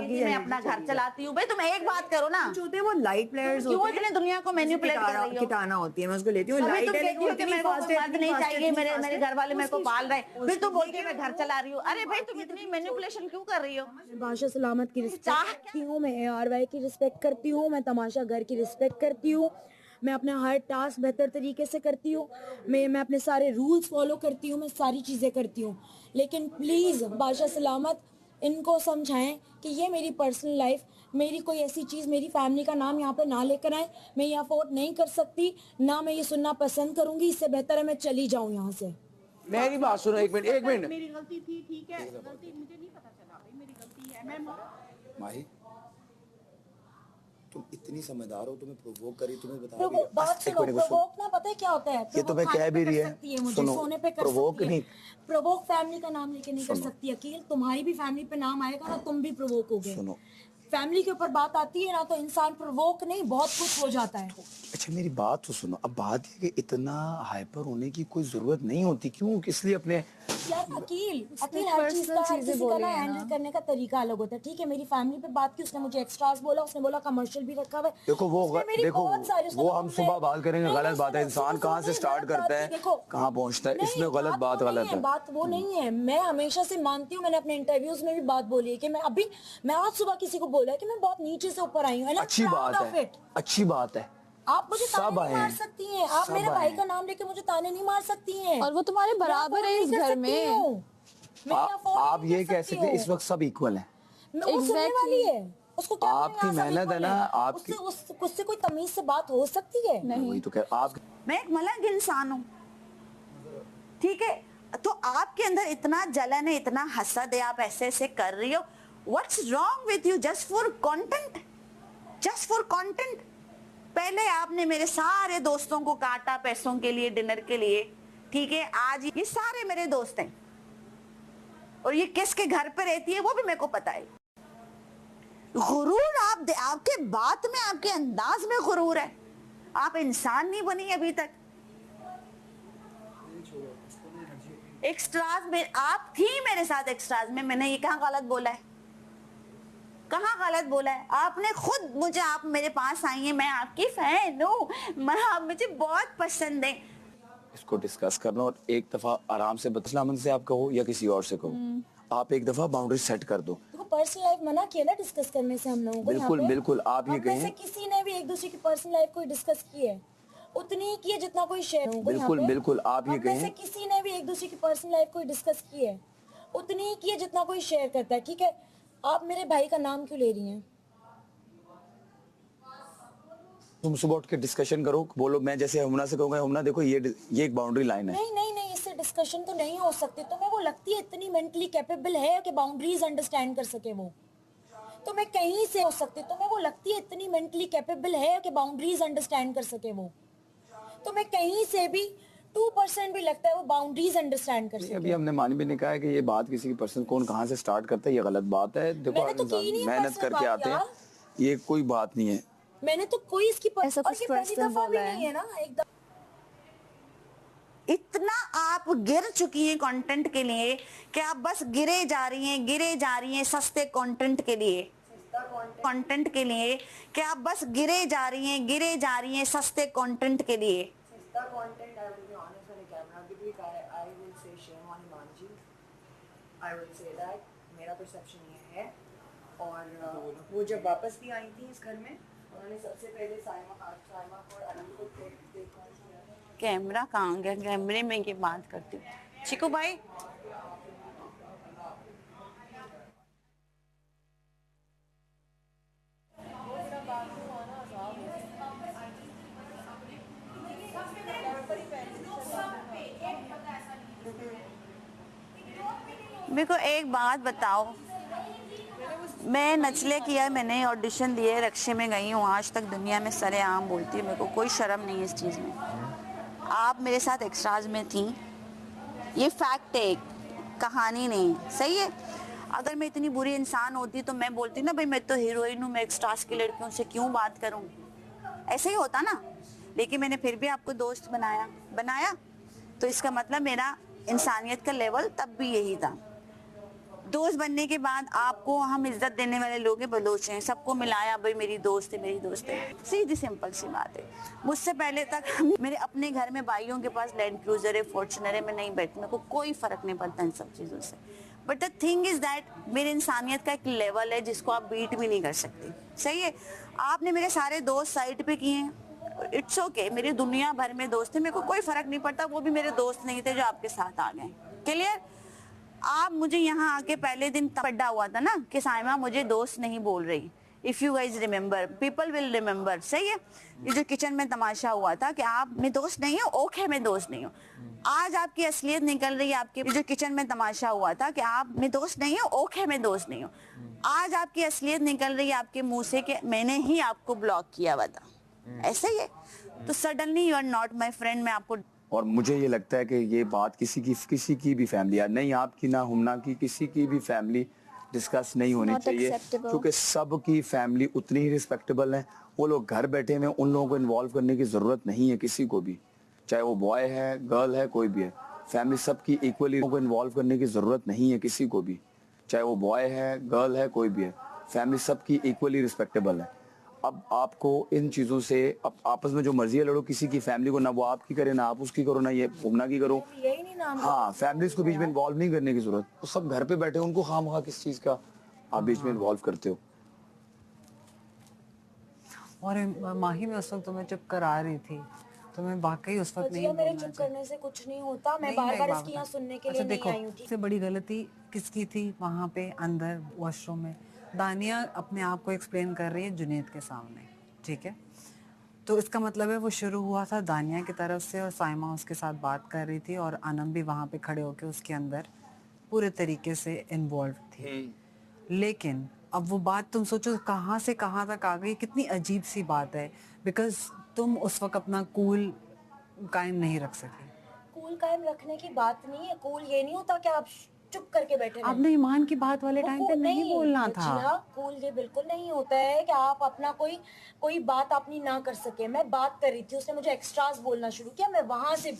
कि मैं अपना घर चलाती हूँ। भाई तुम एक बात करो ना, जो होते हैं वो लाइट प्लेयर्स होते हैं। क्यों इतने दुनिया को मैनिपुलेट कर रही हो? किटाना होती है, मैं उसको लेती हूँ। लाइट तुम है कहती हो कि मेरे को कोई मर्द नहीं चाहिए, मेरे घर वाले मेरे को पाल रहे, फिर तुम बोलती है मैं घर चला रही हूँ। अरे भाई तुम इतनी मैनिपुलेशन क्यों कर रही हो? बादशाह सलामत की रिस्पेक्ट करती हूँ, मैं ARY की रिस्पेक्ट करती हूँ, मैं तमाशा घर की रिस्पेक्ट करती हूँ, मैं अपना हर टास्क बेहतर तरीके से करती हूँ, मैं अपने सारे रूल्स फॉलो करती हूँ, मैं सारी चीज़ें करती हूँ। लेकिन प्लीज़ बादशाह सलामत इनको समझाएं कि ये मेरी पर्सनल लाइफ, मेरी कोई ऐसी चीज़, मेरी फैमिली का नाम यहाँ पे ना लेकर आए। मैं ये अफोर्ड नहीं कर सकती, ना मैं ये सुनना पसंद करूँगी। इससे बेहतर है मैं चली जाऊँ यहाँ से। मेरी बात सुनो, एक मिनट। मेरी गलती थी, ठीक है, गलती मुझे नहीं पता चला भाई, मेरी गलती है। मैं माही तुम इतनी समझदार हो, तुम्हें प्रोवोक करी, तुम्हें बता बात सुनो, प्रोवोक ना पता है क्या होता है? ये तो मैं कह भी रही है, सुनो, सोने पे कर प्रोवोक नहीं, प्रोवोक फैमिली का नाम लेके नहीं कर सकती अकील। तुम्हारी भी फैमिली पे नाम आएगा ना, तुम भी प्रोवोक होगे। सुनो, फैमिली के ऊपर बात आती है ना तो इंसान प्रोवोक नहीं बहुत कुछ हो जाता है। अच्छा मेरी बात तो सुनो। अब बात ये कि इतना हाइपर होने की कोई जरूरत नहीं होती, क्यों, किस लिए अपने यार अकील हर चीज का, हर किसी का ना हैंडल करने का तरीका अलग होता है। ठीक है, मेरी फैमिली पे बात की, उसने मुझे एक्स्ट्रास बोला, उसने बोला कमर्शियल भी रखा हुआ है। देखो वो हम सुबह बात करेंगे। गलत बात है, इंसान कहाँ से स्टार्ट करता है कहाँ पहुँचता है, इसमें गलत बात है। बात वो नहीं है, मैं हमेशा से मानती हूँ, मैंने अपने इंटरव्यूज में भी बात बोली है कि मैं आज सुबह किसी को बोला है कि मैं बहुत नीचे से ऊपर आई हूँ। अच्छी बात है। आप मुझे ताने नहीं मार सकती हैं, आप मेरे भाई का नाम लेके मुझे ताने नहीं मार सकती हैं। और वो तुम्हारे बराबर है इस घर में। आप ये कह सकते हैं इस वक्त सब इक्वल हैं। वाली है, उसको क्या आपकी मेहनत है ना, आपकी उससे कोई तमीज से बात हो सकती है? नहीं, वही तो कह आप। मैं एक मलंग इंसान हूँ, ठीक है, तो आपके अंदर इतना जलन है, इतना हसद है, आप ऐसे ऐसे कर रही हो। What's wrong with you? Just for content. पहले आपने मेरे सारे दोस्तों को काटा पैसों के लिए, डिनर के लिए, ठीक है, आज ये सारे मेरे दोस्त हैं और ये किसके घर पे रहती है वो भी मेरे को पता है। गुरूर आपके बात में, आपके अंदाज में गुरूर है। आप इंसान नहीं बनी अभी तक। एक्स्ट्राज में आप थी मेरे साथ, एक्स्ट्राज में मैंने ये कहाँ गलत बोला है? कहाँ गलत बोला है? आपने खुद मुझे, आप मेरे पास आई हैं, मैं आपकी फैन हूँ, आप मुझे बहुत पसंद है। इसको डिस्कस करना और एक दफा आराम से बदलामन से आप कहो या किसी और से कहो, आप एक दफा बाउंड्री सेट कर दो। देखो पर्सनल लाइफ मना किया ना डिस्कस करने से हम लोगों को। बिल्कुल आप ये कहें, किसी ने भी एक दूसरे की पर्सनल लाइफ को डिस्कस की है, उतनी ही की है जितना कोई शेयर हो। बिल्कुल आप ये कहें, किसी ने भी एक दूसरे की पर्सनल लाइफ को डिस्कस की है, उतनी ही की है जितना कोई शेयर करता है। ठीक है, आप मेरे भाई का नाम क्यों ले रही हैं? तुम सुबह उठ के डिस्कशन करो, बोलो। मैं जैसे हुमना से कहूँगा, हुमना देखो ये एक बाउंड्री लाइन है। नहीं, इससे डिस्कशन तो नहीं हो सकती। तो मैं वो लगती है इतनी मेंटली कैपेबल है कि बाउंड्रीज अंडरस्टैंड कर सके वो, तो मैं कहीं से हो सकती। तो मैं वो लगती है इतनी मेंटली कैपेबल है कि बाउंड्रीज अंडरस्टैंड कर सके वो, तो मैं कहीं से भी 2% भी लगता है वो बाउंड्रीज अंडरस्टैंड कर सके। अभी हमने मान भी नहीं कहा है कि ये बात किसी की पर्सन कौन कहाँ से स्टार्ट करता है, ये गलत बात है। देखो मेहनत करके आते हैं, ये कोई बात नहीं है। मैंने तो कोई इसकी पहली दफा भी नहीं है ना एकदम। इतना आप गिर चुकी हैं कंटेंट के लिए कि आप बस गिरे जा रही हैं सस्ते कंटेंट के लिए, कि आप बस गिरे जा रही हैं सस्ते कंटेंट के लिए। मेरा परसेप्शन ये है। और वो जब वापस भी आई थी इस घर में, उन्होंने सबसे पहले साइमा और अली को देखा। कैमरा कहाँ गया? कैमरे में ये बात करती हूँ। चिकू भाई मेरे को एक बात बताओ, मैं नचले किया, मैंने ऑडिशन दिए, रक्शे में गई हूँ, आज तक दुनिया में सरेआम बोलती हूँ, मेरे को कोई शर्म नहीं है इस चीज़ में। आप मेरे साथ एक्स्ट्राज में थी, ये फैक्ट है, कहानी नहीं, सही है। अगर मैं इतनी बुरी इंसान होती तो मैं बोलती ना भाई मैं तो हीरोइन हूँ, मैं एक्स्ट्राज की लड़कियों से क्यों बात करूँ, ऐसे ही होता ना। लेकिन मैंने फिर भी आपको दोस्त बनाया तो इसका मतलब मेरा इंसानियत का लेवल तब भी यही था। दोस्त बनने के बाद आपको हम इज्जत देने वाले लोग हैं बलोच हैं, सबको मिलाया भाई मेरी दोस्त है मेरी दोस्त है, सीधी सिंपल सी बात है। मुझसे पहले तक मेरे अपने घर में भाइयों के पास लैंड क्रूजर है, फॉर्च्यूनर है, मैं नहीं बैठती, मेरे को कोई फर्क नहीं पड़ता इन सब चीज़ों से। But the thing is that मेरी इंसानियत का एक लेवल है जिसको आप बीट भी नहीं कर सकते। सही है, आपने मेरे सारे दोस्त साइड पे किए हैं, इट्स ओके, मेरी दुनिया भर में दोस्त थे, मेरे को कोई फर्क नहीं पड़ता वो भी मेरे दोस्त नहीं थे जो आपके साथ आ गए। क्लियर? आप मुझे यहाँ आके पहले दिन पड्डा हुआ था ना कि साइमा मुझे दोस्त नहीं बोल रही। If you guys remember, people will remember. सही है, ये जो किचन में तमाशा हुआ था कि आप मैं दोस्त नहीं हो, ओके मैं दोस्त नहीं हूँ। आज आपकी असलियत निकल रही है, आपके जो किचन में तमाशा हुआ था कि आप मैं दोस्त नहीं हो, ओके मैं दोस्त नहीं हूँ। आज आपकी असलियत निकल रही है आपके मुंह से कि मैंने ही आपको ब्लॉक किया हुआ था। ऐसा ही है, तो suddenly you are not my friend. मैं आपको, और मुझे ये लगता है कि ये बात किसी की भी फैमिली, नहीं आपकी ना हुमना की, किसी की भी फैमिली डिस्कस नहीं होनी Not चाहिए, acceptable. क्योंकि सबकी फैमिली उतनी ही रिस्पेक्टेबल है। वो लोग घर बैठे हुए, उन लोगों को इन्वॉल्व करने की जरूरत नहीं है किसी को भी, चाहे वो बॉय है गर्ल है कोई भी है। फैमिली सबकी इक्वली को इन्वॉल्व करने की जरूरत नहीं है किसी को भी, चाहे वो बॉय है गर्ल है कोई भी है। फैमिली सबकी इक्वली रिस्पेक्टेबल है। अब आपको इन चीजों से आपस में जो मर्जी है लड़ो, किसी की फैमिली को ना वो आपकी करे ना आप उसकी करो, ना ये घूमना की करो। यही नहीं नाम हाँ, फैमिलीज को बीच में इन्वॉल्व नहीं करने की जरूरत। वो सब घर पे बैठे, उनको खामखा किस चीज का आप बीच में इन्वॉल्व करते हो। और माही में उस वक्त तुम्हें चुप करा रही थी, तुम्हें वाकई उस वक्त नहीं मेरे बोलना चुप चाहिए। करने से कुछ नहीं होता, मैं नहीं, बार बार बाबा। इसकी यहाँ सुनने के अच्छा, लिए नहीं देखो, आई हूँ। सबसे बड़ी गलती किसकी थी वहाँ पे अंदर वॉशरूम में? दानिया अपने आप को एक्सप्लेन कर रही है जुनैद के सामने, ठीक है? तो इसका मतलब है वो शुरू हुआ था दानिया की तरफ से और साइमा उसके साथ बात कर रही थी और अनम भी वहाँ पे खड़े होके उसके अंदर पूरे तरीके से इन्वॉल्व थी। लेकिन अब वो बात तुम सोचो कहाँ से कहाँ तक आ गई, कितनी अजीब सी बात है। बिकॉज तुम उस वक्त अपना कूल कायम नहीं रख सके। कूल कायम रखने की बात नहीं है, कूल ये नहीं होता कि आप चुप करके बैठे रहें। आपने ईमान की बात वाले टाइम पे नहीं बोलना था। जी हाँ, कूल ये बिल्कुल नहीं होता है कि आप अपना कोई बात अपनी ना कर सके। मैं बात कर रही थी, उसने मुझे एक्स्ट्रास बोलना शुरू किया, मैं वहां से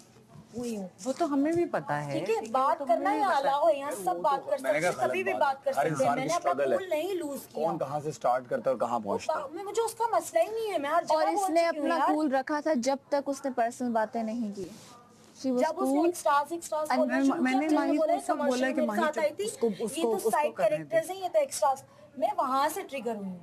हुई हूँ। वो तो हमें भी पता है। ठीक है, बात करना या अलाउ है, यहाँ सब बात कर सकते हैं, कभी भी बात कर सकते हैं। मैंने अपना कूल नहीं लूज किया। कौन कहाँ से स्टार्ट करता है और कहाँ पहुँचता है। मुझे उसका मसला ही नहीं है, मैं हर जगह और बोल इसने चुकी हूँ अपना यार। कूल रखा था जब तक उसने पर्सनल बातें नहीं की। She was जब उसने cool. एक्स्ट्रास बोलना शुरू किया, मैंने फिर माही को बोला सब बोला commercial कि मेरे माही साथ आई थी, ये तो साइड कैरेक्टर्स हैं, ये तो एक्स्ट्रास। मैं वहां से ट्रिगर हुई हूँ।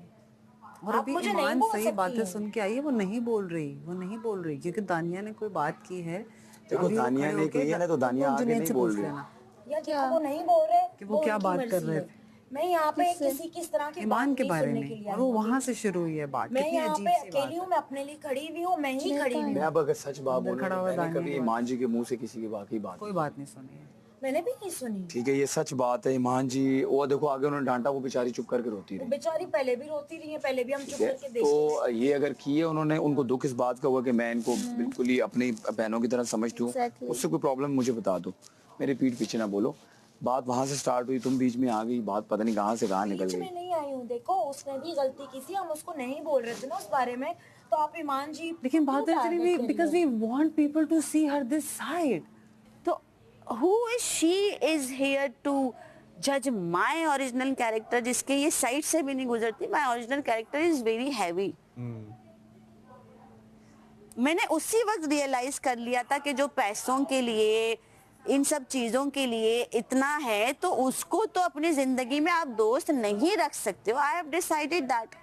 और आप अभी मुझे नहीं ईमान बोल सही सकती बातें हैं। सुन के आई है, वो नहीं बोल रही क्योंकि दानिया ने कोई बात की है। देखो, अभी वो दानिया खड़े ने होके कही है ना, तो दानिया आगे जुनैद नहीं से बोल पूछ रही। लेना। या देखो वो नहीं बोल रहे कि वो क्या उनकी बात कर मर्जी रहे है। थे। मैं यहाँ पे किस तरह की ईमान बात के नहीं बारे सुनने के में, लिए और आई वो हूँ। वहां से शुरू हुई है बात। मैं कितनी यहाँ अजीब पे सी अकेली हूँ, मैं अपने लिए खड़ी हुई हूँ, मैं ही खड़ी हुई मैं हूँ। अब अगर सच बात बोलूं खड़ा तो हुआ मैंने दानिया कभी की ईमान जी के मुंह से किसी की बाकी बात कोई बात नहीं सुनी है। मैंने भी नहीं सुनी। ठीक है, ये सच बात है। ईमान जी वो देखो आगे उन्होंने डांटा, वो बेचारी चुप करके रोती रही। बेचारी पहले भी रोती रही है, पहले भी हम चुप ठीक है, करके देखते तो ये अगर किए उन्होंने, उनको दुख इस बात का हुआ कि मैं इनको बिल्कुल ही अपनी बहनों की तरह समझती हूँ, Exactly. उससे कोई प्रॉब्लम मुझे बता दो, मेरे पीठ पीछे ना बोलो। बात वहां से स्टार्ट हुई, तुम बीच में आ गई, बात पता नहीं कहाँ से कहाँ निकल बीच गई। में नहीं आई हूँ। देखो उसने भी गलती की थी, हम उसको नहीं बोल रहे थे ना उस बारे में, तो आप ईमान जी लेकिन बात क्यों एक्चुअली target भी कर बिकॉज रहे we want people to see her this side. तो who is she is here to judge my original character, जिसके ये साइड से भी नहीं गुजरती। my original character is very heavy। मैंने उसी वक्त रियलाइज कर लिया था कि जो पैसों के लिए, इन सब चीजों के लिए इतना है, तो उसको तो अपनी जिंदगी में आप दोस्त नहीं रख सकते हो। I have decided that.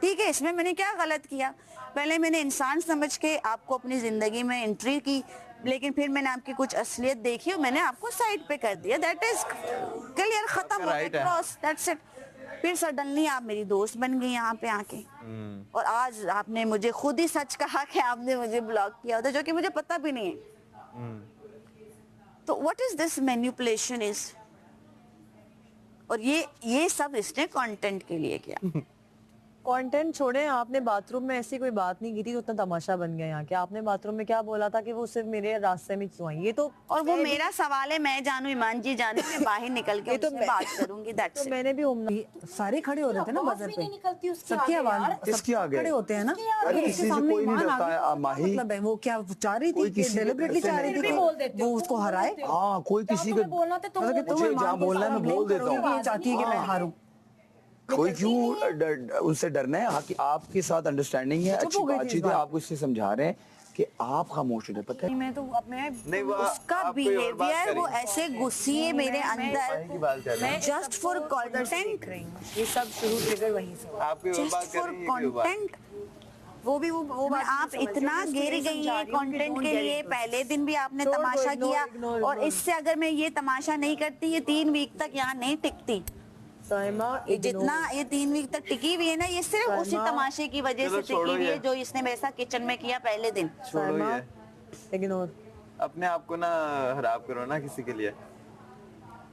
ठीक है, इसमें मैंने क्या गलत किया? पहले मैंने इंसान समझ के आपको अपनी जिंदगी में एंट्री की, लेकिन फिर मैंने आपकी कुछ असलियत देखी और मैंने आपको साइड पे कर दिया। दैट इज क्लियर, खत्म हो गया, क्रॉस, दैट्स इट। फिर सडनली आप मेरी दोस्त बन गई यहाँ पे आके, और आज आपने मुझे खुद ही सच कहा कि आपने मुझे ब्लॉक किया होता, जो कि मुझे पता भी नहीं है। तो what is this manipulation is? और ये सब इसने कंटेंट के लिए किया। कंटेंट छोड़े, आपने बाथरूम में ऐसी कोई बात नहीं की थी, उतना तमाशा बन गया यहाँ के। आपने बाथरूम में क्या बोला था कि वो सिर्फ मेरे रास्ते में क्यों आई? ये तो और वो मेरा सवाल है, मैं जानू, ईमान जी जाने, मैं बाहर निकल के उनसे बात करूंगी, दैट्स तो इट। मैंने भी सारे खड़े हो रहे थे ना बजर पे, निकलती उसके सबकी आगे आवाज, यार। इसके आगे खड़े होते हैं ना, अरे तो किसी उसके से सामने कोई नहीं ईमान आ डरता है, गया। माही। मतलब है वो क्या चाह रही कोई थी कि किसी को डेलिबरेटली कैसे चाह रही नहीं थी करता। बोल देते कि हो, वो उसको हराए? हाँ, कोई किसी तुम्हें का बोलना तो तुम मतलब कि मुझे मुझे जहाँ बोलना है मैं बोल देता हूँ। ये चाहती है कि मैं हारूं। कोई क्यों उनसे डरना है? कि आपके साथ अंडरस्टैंडिंग है, चुप अच्छी हो गई थी इस बातचीत है, बात आपको इससे समझा रहे हैं कि आप खामोश हो जाए, पता है? मैं तो मैं नहीं, वो उसका आप कोई और बात बिहेवियर, कर वो रही हैं। ऐसे गुस्से मेरे माही की बात कर रहे अंदर, जस्ट फॉर कंटेंट, ये सब शुरू ट्रिगर वहीं से। आप कोई और बात जस्ट कर फॉर रही हैं, कोई और बात। कंटेंट। वो बात आप इतना गिर गई हैं कंटेंट के लिए। पहले दिन भी आपने छोड़ दो, तमाशा ignore, किया, ignore, और ignore। इससे अगर मैं ये तमाशा नहीं करती, ये 3 वीक तक यहाँ नहीं टिकती। साइमा, ये जितना ये 3 वीक तक टिकी हुई है ना, ये सिर्फ उसी साइमा, तमाशे की वजह चलो से टिकी छोड़ो हुई है, ये। जो इसने मेरे साथ किचन में किया पहले दिन। छोड़ो साइमा, ये, इग्नोर। अपने आप को ना खराब करो ना किसी के लिए।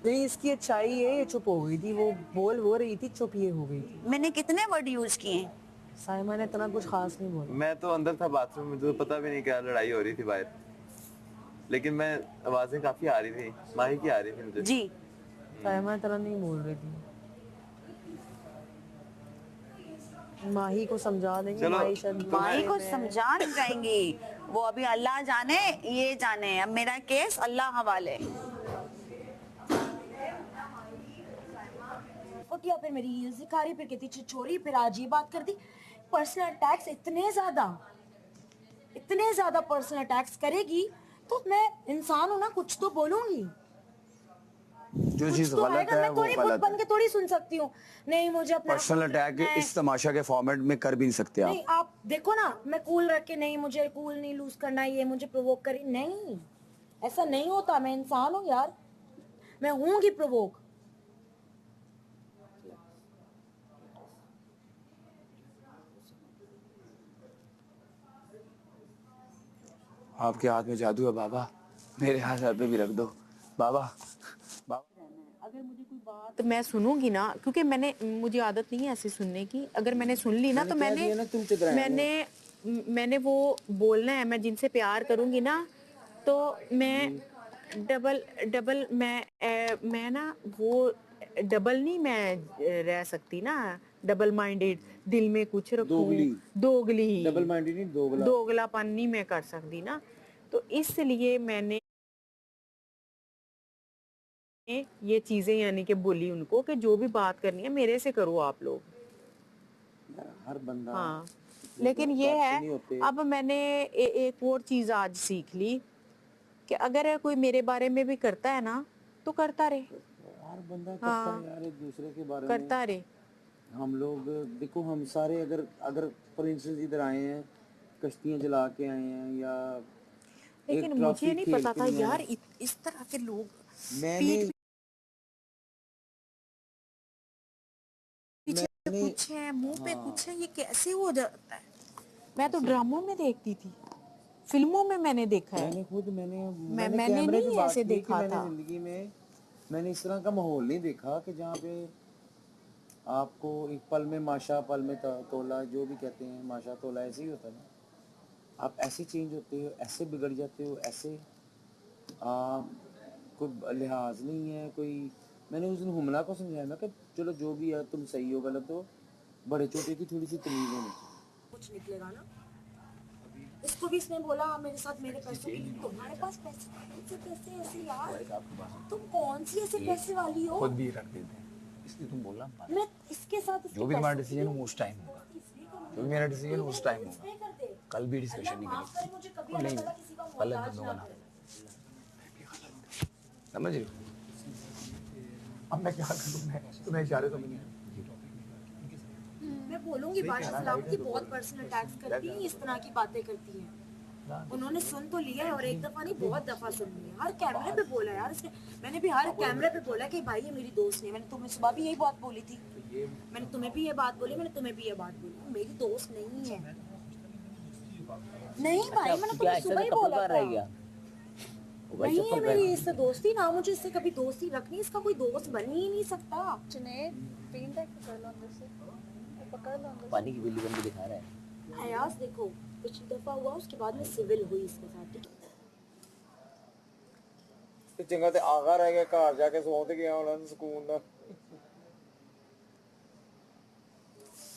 नहीं, इसकी अच्छाई है, ये चुप हो गई थी, वो बोल हो रही थी, चुप ये हो गई थी। मैंने कितने वर्ड यूज किए हैं? साइमा ने इतना कुछ खास नहीं बोला। मैं तो अंदर था बाथरूम में, तो पता भी नहीं क्या लड़ाई हो रही थी बाहर, लेकिन मैं आवाजें काफी आ रही थी, माही की आ रही थी मुझे। जी, साइमा इतना नहीं बोल रही थी। माही को समझा देंगे, चलो, माही शायद माही को समझा नहीं जाएंगी, वो अभी अल्लाह जाने, ये जाने। अब मेरा केस अल्लाह हवाले। फटिया, फिर मेरी हील्स दिखा रही, फिर कहती छोरी, फिर आज ये बात कर दी। पर्सनल अटैक्स इतने ज्यादा पर्सनल अटैक्स करेगी तो मैं इंसान हूं ना, कुछ तो बोलूंगी। जो कुछ चीज तो गलत आएगा, है मैं वो थोड़ी खुद गलत बन है। के थोड़ी सुन सकती हूँ। नहीं, मुझे अपना पर्सनल अटैक मैं- इस तमाशा के फॉर्मेट में कर भी नहीं सकते नहीं, आप। आप देखो ना, मैं कूल रख के, नहीं मुझे कूल नहीं लूज करना, ये मुझे प्रोवोक करी, नहीं, ऐसा नहीं होता। मैं इंसान हूँ यार, मैं हूँगी प्रोवोक। आपके हाथ में जादू है बाबा, मेरे हाथ पे भी रख दो बाबा। तो मैं सुनूंगी ना, क्योंकि मुझे आदत नहीं है ऐसे सुनने की। अगर मैंने सुन ली ना, तो मैंने वो बोलना है। मैं जिनसे प्यार करूंगी ना, तो मैं डबल मैं ना वो डबल नहीं मैं रह सकती ना। डबल माइंडेड, दिल में कुछ रखूं, दोगली, डबल माइंडेड नहीं, दोगलापन नहीं मैं कर सकती ना। तो इसलिए मैंने ये चीजें यानी कि बोली उनको कि जो भी बात करनी है मेरे से करो आप लोग। हर बंदा हाँ, लेकिन ये है, अब मैंने एक और चीज आज सीख ली कि अगर कोई मेरे बारे में भी करता है ना, तो करता रहे। हर बंदा करता है यार एक दूसरे के बारे में। करता रहे। हम लोग देखो, हम सारे अगर फॉर इंस्टेंस इधर आए हैं, कश्तियां जला के आए हैं, या लेकिन मुझे नहीं पता था यार इस तरह के लोग मैंने पीछे कुछ है, मुंह पे कुछ है, ये कैसे हो जाता है? मैं तो ड्रामों में देखती थी, फिल्मों में मैंने देखा है। मैंने कैमरे पे नहीं बात ऐसे की कि देखा मैंने था। जिंदगी में मैंने इस तरह का माहौल नहीं देखा कि जहाँ पे आपको एक पल में माशा, पल में तोला, जो भी कहते हैं माशा तोला, ऐसे ही होता है ना। आप ऐसे चेंज होते हो, ऐसे बिगड़ जाते हो, ऐसे कोई लिहाज नहीं है कोई। मैंने उस दिन हुमला को समझाया, मैं कि चलो जो भी है, तुम सही हो गलत हो, बड़े छोटे की थोड़ी सी तमीज होनी चाहिए। कुछ निकलेगा ना। इसको भी इसने बोला मेरे साथ, मेरे पैसों के लिए, तुम्हारे पास पैसे कैसे ऐसे यार? तुम कौन सी ऐसे पैसे वाली हो? खुद भी रख देते हैं, इसलिए तुम बोलना मत। मैं इसके साथ जो भी तुम्हारा डिसीजन हो उस टाइम होगा, जो भी मेरा डिसीजन हो उस टाइम होगा। कल भी डिस्कशन नहीं करेंगे, नहीं गलत बंदों का नाम, समझ रहे हो? अब मैं क्या करूं? मैं तुम्हें इशारे तो नहीं। मैं बोलूंगी बात सलाम की, बहुत पर्सनल अटैक्स करती है, इस तरह की बातें करती है। उन्होंने सुन तो लिया है, और एक दफा नहीं बहुत दफा सुन लिया। हर कैमरे पे बोला यार इसने, मैंने भी हर कैमरे पे बोला कि भाई ये मेरी दोस्त नहीं। मैंने तुम्हें सुबह भी यही बात बोली थी, मैंने तुम्हें भी ये बात बोली, मैंने तुम्हें भी ये बात बोली, मेरी दोस्त नहीं है। नहीं भाई, मैंने तुम्हें सुबह ही बोला था, नहीं है मेरी इससे दोस्ती, ना मुझे इससे कभी दोस्ती रखनी, इसका कोई दोस्त बन ही नहीं सकता। जुनैद पेन बैक कर लो अंदर से। पानी की बिल्ली बन के दिखा रहा है। अयास देखो पिछली दफा हुआ उसके बाद में सिविल हुई इसके साथ, ठीक है? ਤੇ ਚੰਗਾ ਤੇ ਆਗਾ ਰਹਿ ਗਿਆ ਘਰ ਜਾ ਕੇ ਸੌਂ ਤੇ ਗਿਆ ਉਹਨਾਂ ਨੂੰ ਸਕੂਨ ਨਾਲ।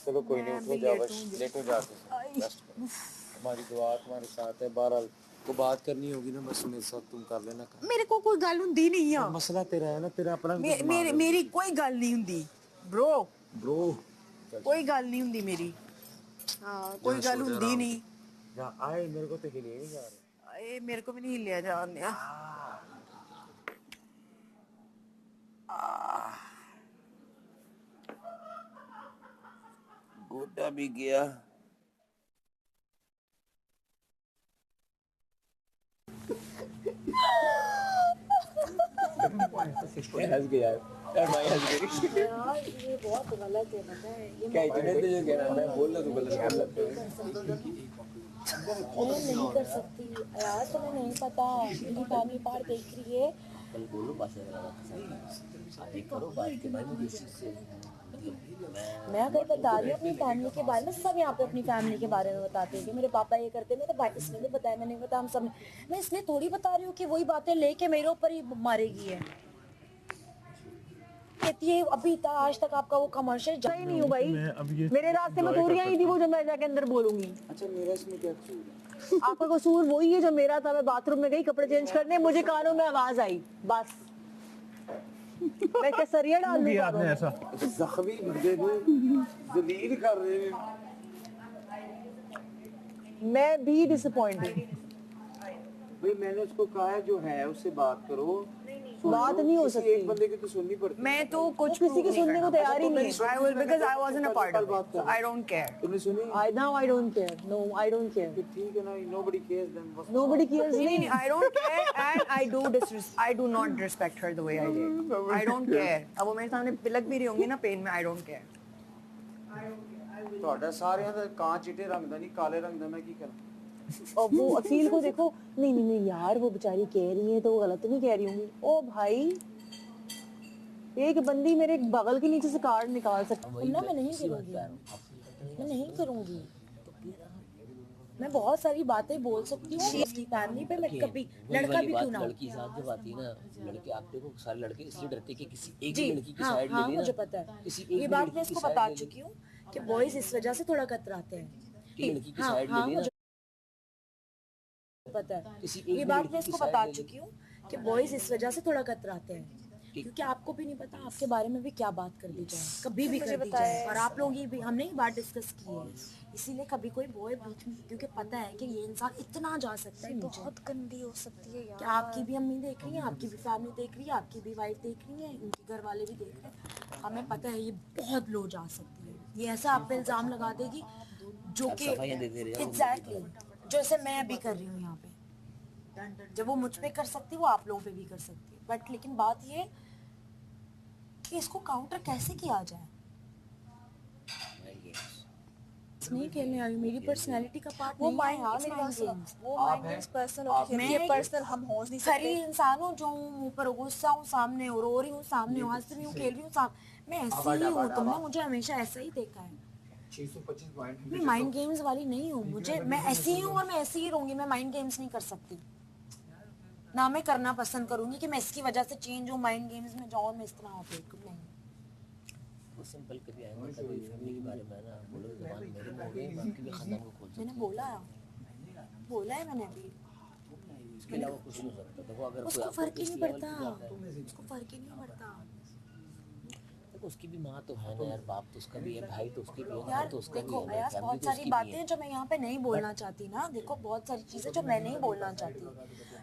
चलो कोई नहीं, उठो जाओ बस, लेटो जाके रेस्ट करो। हमारी दुआ तुम्हारे साथ है। बहरहाल को बात करनी होगी ना बस मेरे साथ तुम कर लेना। मेरे को कोई गल हुंदी नहीं आ। मसला तेरा है ना, तेरा अपना भी तो मेरी मेरी कोई गल नहीं हुंदी ब्रो, ब्रो कोई गल नहीं हुंदी मेरी। हाँ कोई गल हुंदी नहीं। जा आए, मेरे को तो हिले नहीं जा रहा। ए मेरे को भी नहीं हिलिया जान दिया। गोटा भी गया। हंस गया यार, मैं हंस गई। यार ये बहुत गलत है, पता है? ये क्या इतने तो जो कह रहा मैं बोल रहा तू गलत बोल रहा मैं नहीं कर सकती यार, तुम्हें नहीं पता मेरी फैमिली पार्ट देख रही है। कल बोलो बात आप एक करो बात के बारे में किस चीज से मैं अगर बता रही हूँ अपनी फैमिली के बारे में, सब यहाँ पे अपनी फैमिली के बारे में बताते हैं कि मेरे पापा ये करते हैं, मेरे भाई इसने भी बताया, मैंने बताया, हम सब। मैं इसलिए थोड़ी बता रही हूँ कि वही बातें लेके मेरे ऊपर ही मारेगी है। कहती है अभी तक आज तक आपका वो कमर्शियल ही नहीं हूँ भाई, मेरे रास्ते में थोड़ी आई थी वो जो मैं जाके अंदर बोलूंगी। अच्छा मेरा इसमें क्या कसूर है? आपका कसूर वही है जो मेरा था। मैं बाथरूम में गई कपड़े चेंज करने, मुझे कानों में आवाज आई, बस मैं क्या सरिया डाल लूं कानों में? ऐसा जख्मी बंदे को जलील कर रहे हैं। मैं भी डिसअपॉइंटेड। भाई मैंने उसको कहा है जो है उससे बात करो। बात नहीं हो सकती, एक बंदे की तो सुननी पड़ती है। मैं तो कुछ किसी की सुनने को तैयार ही नहीं है। I will because I wasn't a part of it, so I don't care. तुमने सुनी? Now I don't care. No, I don't care. ठीक है ना, nobody cares then. Nobody cares. नहीं, I don't care and I do not respect her the way I did. I don't care. अब वो मेरे सामने पिलक भी रही होंगी ना पेन में, I don't care. ਤੁਹਾਡਾ ਸਾਰਿਆਂ ਦਾ ਕਾਂ ਚਿੱਟੇ ਰੰਗ ਦਾ ਨਹੀਂ, ਕਾਲੇ रंग ਦਾ। मैं की करा? और वो असील को देखो, नहीं यार वो बेचारी कह रही है तो वो गलत नहीं कह रही होंगी। ओ भाई एक बंदी मेरे बगल के नीचे से कार्ड निकाल सकती ना, मैं नहीं करूंगी, मैं नहीं करूंगी। मैं बहुत सारी बातें बोल सकती हूँ इसकी फैमिली पे, मैं कभी लड़का भी क्यों ना हो। लड़की साथ जब आती है ना, लड़के आप देखो सारे लड़के इसलिए डरते हैं कि किसी एक जी भी लड़की की हाँ साइड ले हाँ लेना। मुझे पता है, किसी एक ये भी बात लड़की मैं की इसको side बता ले चुकी हूँ कि बॉयज इस वजह से थोड़ा कतराते हैं। कि लड़की की हाँ साइड हाँ ले लेना। मुझे पता है, किसी एक ये भी बात लड़की मैं की इसको side बता ले चुकी हूँ कि बॉयज इस वजह से थोड़ा कतराते हैं क्योंकि आपको भी नहीं पता आपके बारे में भी क्या बात कर दी जाए, कभी भी कर दी जाए। और आप लोग ये भी हमने ये बात डिस्कस की है, इसीलिए कभी कोई बॉय बीच में, क्योंकि पता है कि ये इंसान इतना जा सकता है नीचे। बहुत गंदी हो सकती है यार। कि आपकी भी अम्मी देख रही है, आपकी भी फैमिली देख रही है, आपकी भी वाइफ देख रही है, इनके घर वाले भी देख रहे हैं। हमें पता है ये बहुत लो जा सकती है, ये ऐसा आप पे इल्जाम लगा देगी जो कि सफाइयां दे दे रहे हो। एग्जैक्टली जैसे मैं अभी कर रही हूँ यहाँ पे। जब वो मुझ पे कर सकती है वो आप लोगों पे भी कर सकती है। बट लेकिन बात ये कि इसको काउंटर कैसे किया जाए। नहीं खेलने आई, मेरी पर्सनैलिटी का पार्ट वो नहीं है माइंड यार मेरी mind बात सुनो, games। वो माइंड गेम्स पर्सनल होती है, मैं ये पर्सनल हम हो नहीं खरी सकते। इंसान हूँ जो मुंह पर गुस्सा हूँ सामने और रो रही हूँ सामने, हंस रही हूँ, खेल रही हूँ सामने, मैं ऐसी ही हूँ। तुमने मुझे हमेशा ऐसा ही देखा है। 625 पॉइंट। मैं माइंड गेम्स वाली नहीं हूँ, मुझे मैं ऐसी ही हूँ और मैं ऐसी ही रहूंगी। मैं माइंड गेम्स नहीं कर सकती, ना मैं करना पसंद करूंगी कि मैं इसकी वजह से चेंज हूँ, माइंड गेम्स में जाऊँ, मैं इस तरह ऑपरेट नहीं। वो सिंपल कभी आएंगे कभी फैमिली के बारे में ना बोलो, जबान मेरे में हो गई, बाकी भी खानदान को खोल मैंने बोला है मैंने अभी। इसके अलावा कुछ नहीं हो सकता। देखो अगर उसको फर्क ही नहीं पड़ता, उसको फर्क ही नहीं पड़ता। देखो उसकी भी माँ तो है ना यार, बाप तो उसका भी है, भाई तो उसके भी है, यार तो उसका भी देखो है ना, अयास, फैमिली बहुत तो सारी उसकी भी बातें है। हैं जो मैं यहाँ पे नहीं बोलना चाहती ना। देखो बहुत सारी चीजें जो मैं नहीं बोलना चाहती,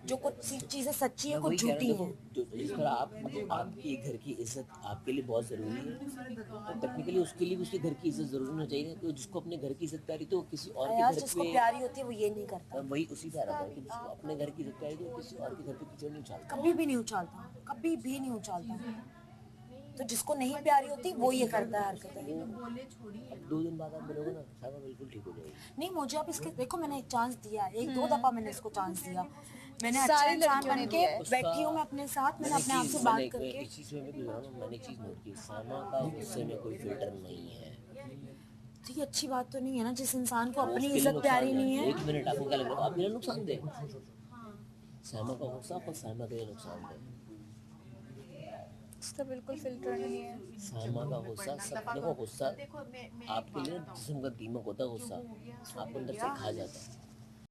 जो कुछ चीजें सच्ची है, कुछ झूठी है। तो जिस तरह आपकी घर की इज्जत आपके लिए बहुत जरूरी है, तो टेक्निकली उसके लिए भी उसके घर की इज्जत जरूरी होनी चाहिए। तो जिसको अपने घर की इज्जत प्यारी तो किसी और के अयास घर जिसको पे प्यारी होती है वो ये नहीं करता, वही उसी पे आ रहा है कि जिसको अपने घर की इज्जत प्यारी तो किसी और के घर पे कीचड़ नहीं उछालता। कभी भी नहीं उछालता, कभी भी नहीं उछालता। तो जिसको नहीं प्यारी होती वो ये करता है हरकतें। 2 दिन बाद आप मिलोगे ना, साहब बिल्कुल ठीक हो जाएगी। नहीं मुझे अब इसके देखो, मैंने एक चांस दिया, 1-2 दफा मैंने इसको चांस दिया। मैंने अच्छा सारी इंसान लड़कियों ने बन के दिया है। बैठी हूँ मैं अपने साथ, मैंने अपने आप से बात करके। इस चीज़ में भी गुजरा हूँ, मैंने एक चीज़ नोट की, सामा का गुस्से में कोई फिल्टर नहीं है। तो ये अच्छी बात तो नहीं है ना, जिस इंसान को वो अपनी उसके लिए इज्जत नुकसान प्यारी है। नहीं है। एक मिनट, आपको क्या लग रहा है आप मेरा नुकसान दे? सहमा का गुस्सा और सहमा के लिए नुकसान दे। इसका बिल्कुल फिल्टर नहीं है। सहमा का गुस्सा सब, देखो गुस्सा आपके लिए जिस्म का दीमक होता है, गुस्सा आपको अंदर से खा जाता है।